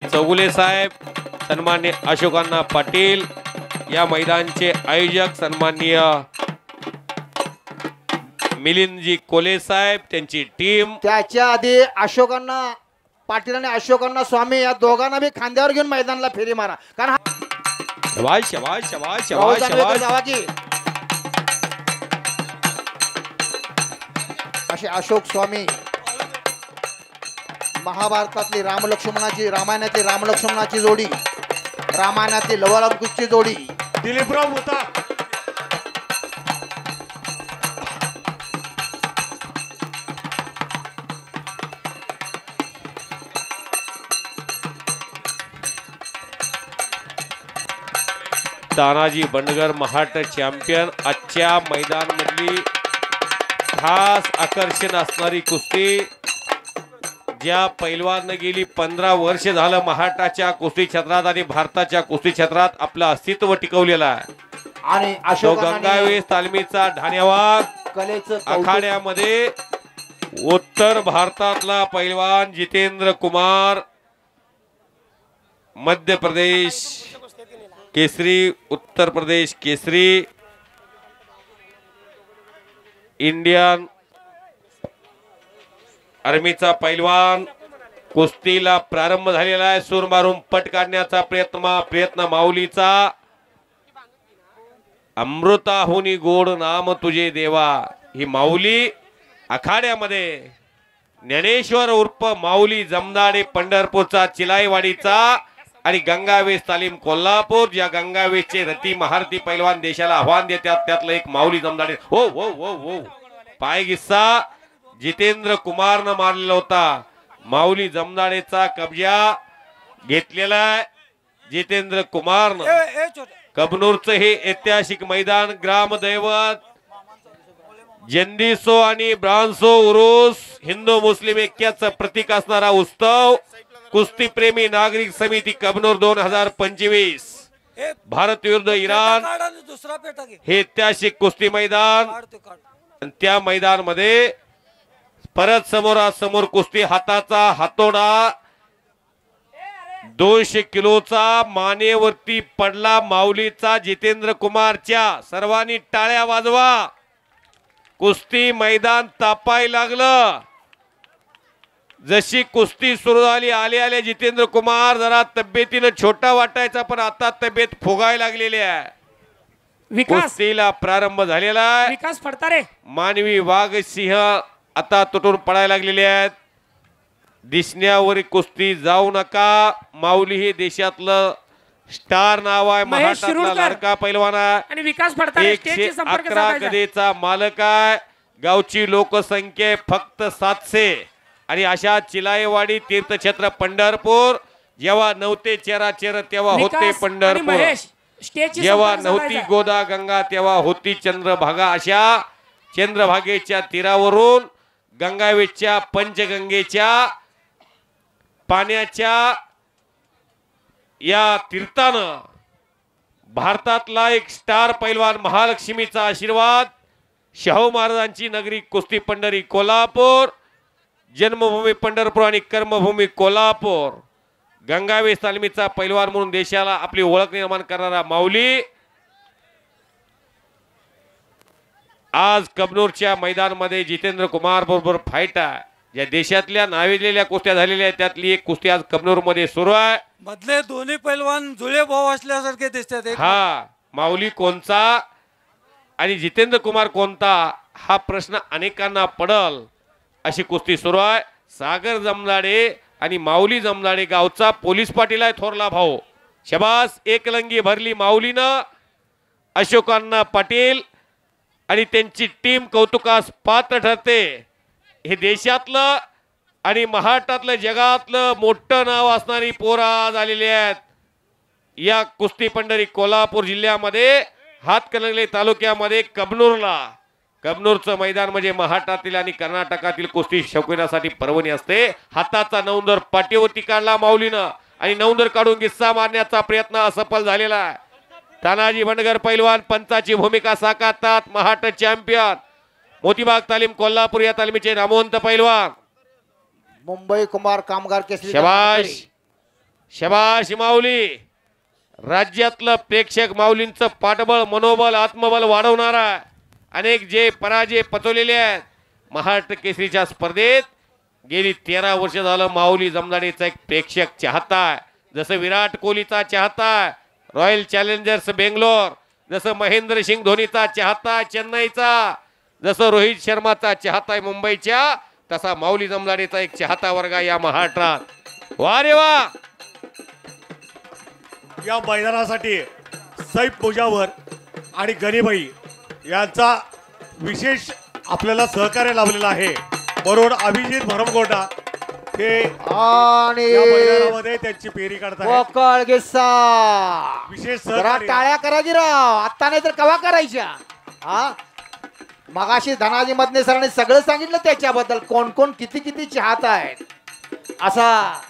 चौगुले साहेब, सन्मान्य अशोकांना पाटील, या मैदानचे आयोजक सन्माननीय मिलिंदजी कोले साहेब, त्यांची टीम. त्याच्या आधी अशोकांना पाटील आणि अशोकांना स्वामी या दोघांना बी खांद्यावर घेऊन मैदानाला फेरी मारा, कारण शबाश शबाश शबाश शबाश शबाश. असे अशोक स्वामी महाभारतातली रामलक्ष्मणाची, रामायणातली रामलक्ष्मणाची जोडी, रामायणातली लवलाकुशची जोडी. दिलीपराव होता. तानाजी बंडगर महाराष्ट्र चॅम्पियन. आजच्या मैदान मधली खास आकर्षण असणारी कुस्ती, ज्या पैलवान गेली 15 वर्ष झालं महाराष्ट्राच्या कुस्ती क्षेत्रात आणि भारताच्या कुस्ती क्षेत्रात आपलं अस्तित्व टिकवलेलं आहे. आणि तो गंगावेस तालमीचा ढाण्यावाग कलेचं आखाड्यामध्ये उत्तर भारतातला पैलवान जितेंद्र कुमार, मध्य प्रदेश केसरी, उत्तर प्रदेश केसरी, इंडियन आर्मीचा पैलवान. कुस्तीला प्रारंभ झालेला आहे. सूर मारून पट काढण्याचा प्रयत्न माऊलीचा. अमृताहुनी गोड नाम तुझे देवा, ही माऊली आखाड्यामध्ये ज्ञानेश्वर उर्फ माऊली जमदाडे पंढरपूरचा, चिलाईवाडीचा आणि गंगावेस तालीम कोल्हापूर, ज्या गंगावेसचे रती महारथी पैलवान देशाला आव्हान देतात, त्यातलं एक माऊली जमदाडे. हो हो हो हो, पाय गिस्सा जितेंद्र कुमारनं मारलेला होता. माऊली जमदाडेचा कब्जा घेतलेला आहे जितेंद्र कुमारनं. कबनूरचं हे ऐतिहासिक मैदान, ग्रामदैवत जंदीसो आणि ब्रांसो उरुस, हिंदू मुस्लिम ऐक्याचं प्रतीक असणारा उत्सव, कुस्ती प्रेमी नागरिक समिती कबनूर 2025, भारत विरुद्ध इराण हे ऐतिहासिक कुस्ती मैदान. त्या मैदान मध्ये परत समोरासमोर कुस्ती, हाताचा हातोडा 200 किलोचा मानेवरती पडला माऊलीचा जितेंद्र कुमारच्या. सर्वांनी टाळ्या वाजवा. कुस्ती मैदान तापाय लागलं. जशी कुस्ती सुरू झाली, आले जितेंद्र कुमार जरा तब्येतीनं छोटा वाटायचा, पण आता तब्येत फुगायला लागलेली आहे. कुस्तीला प्रारंभ झालेला आहे. विकास फडतारे, मानवी वाघ सिंह आता तुटून पडायला लागलेले आहेत. दिसण्यावर कुस्ती जाऊ नका. माऊली हे देशातलं स्टार नाव आहे, महाराष्ट्रातला लाडका पैलवान आहे आणि विकास फडतारे 111 गदेचा मालक आहे. गावची लोकसंख्या फक्त 700 आणि अशा चिलाईवाडी तीर्थक्षेत्र पंढरपूर, जेव्हा नव्हते चेराचेर तेव्हा होते पंढरपूर, जेव्हा नव्हती गोदा गंगा तेव्हा होती चंद्रभागा. अशा चंद्रभागेच्या तीरावरून गंगावेच्या पंचगंगेच्या पाण्याच्या या तीर्थानं भारतातला एक स्टार पैलवान, महालक्ष्मीचा आशीर्वाद, शाहू महाराजांची नगरी कुस्ती पंढरी कोल्हापूर, जन्मभूमी पंढरपूर आणि कर्मभूमी कोल्हापूर, गंगावेस तालमीचा पैलवान म्हणून देशाला आपली ओळख निर्माण करणारा माऊली आज कबनूरच्या मैदानामध्ये जितेंद्र कुमार बरोबर फाईट आहे. ज्या देशातल्या नावेजलेल्या कुस्त्या झालेल्या आहेत त्यातली एक कुस्ती आज कबनूर मध्ये सुरू आहे. मधले दोन्ही पैलवान जुळे भाऊ असल्यासारखे दिसतात. हा माऊली कोणता आणि जितेंद्र कुमार कोणता हा प्रश्न अनेकांना पडल. अशी कुस्ती सुरू आहे. सागर जमदाडे आणि माऊली जमदाडे, गावचा पोलीस पाटील आहे थोरला भाऊ. शबास, एकलंगी भरली माऊलीनं. अशोकांना पाटील आणि त्यांची टीम कौतुकास पात्र ठरते. हे देशातलं आणि महाराष्ट्रातलं, जगातलं मोठं नाव असणारी पोरं आज आलेली आहेत या कुस्ती पंढरी कोल्हापूर जिल्ह्यामध्ये, हातकणंगले तालुक्यामध्ये कबनूरला. कबनूरचं मैदान म्हणजे महाराष्ट्रातील आणि कर्नाटकातील कुस्ती शौकीनासाठी पर्वणी असते. हाताचा नवंदर पाठीवरती काढला माऊलीनं आणि नवंदर काढून गिस्सा मारण्याचा प्रयत्न असफल झालेला आहे. तानाजी बंडगर पैलवान पंचाची भूमिका साकारतात. महाराष्ट्र चॅम्पियन, मोतीबाग तालीम कोल्हापूर या तालमीचे नामवंत पैलवान मुंबई कुमार कामगार केसरी. शबाश. शबाश माऊली. राज्यातलं प्रेक्षक माऊलींचं पाठबळ मनोबल आत्मबल वाढवणारा अनेक जे पराजय पचवलेले आहेत महाराष्ट्र केसरीच्या स्पर्धेत गेली 13 वर्ष झालं माऊली जमदाडेचा एक प्रेक्षक चाहता आहे. जसं विराट कोहलीचा चाहता आहे रॉयल चॅलेंजर्स बेंगलोर, जसं महेंद्रसिंग धोनीचा चाहता आहे चेन्नईचा, जसं रोहित शर्माचा चाहता आहे मुंबईच्या, तसा माऊली जमदाडेचा एक चाहता वर्ग आहे या महाराष्ट्रात. वा रे वा. या मैदानासाठी सैफ मुजावर आणि गणेबाई यांचा विशेष आपल्याला सहकार्य लाभलेला आहे. बरोबर अभिजित भरमगोटा हे आणि या मैदानामध्ये त्यांची फेरी काढतात. वकळ गिस्सा विशेष जरा सहकार्य टाळ्या करा की राव. आता नाही तर कवा करायच्या. हा मगाशी धनाजी मदने सरांनी सगळं सांगितलं त्याच्याबद्दल कोण कोण किती किती चाहता आहेत. असा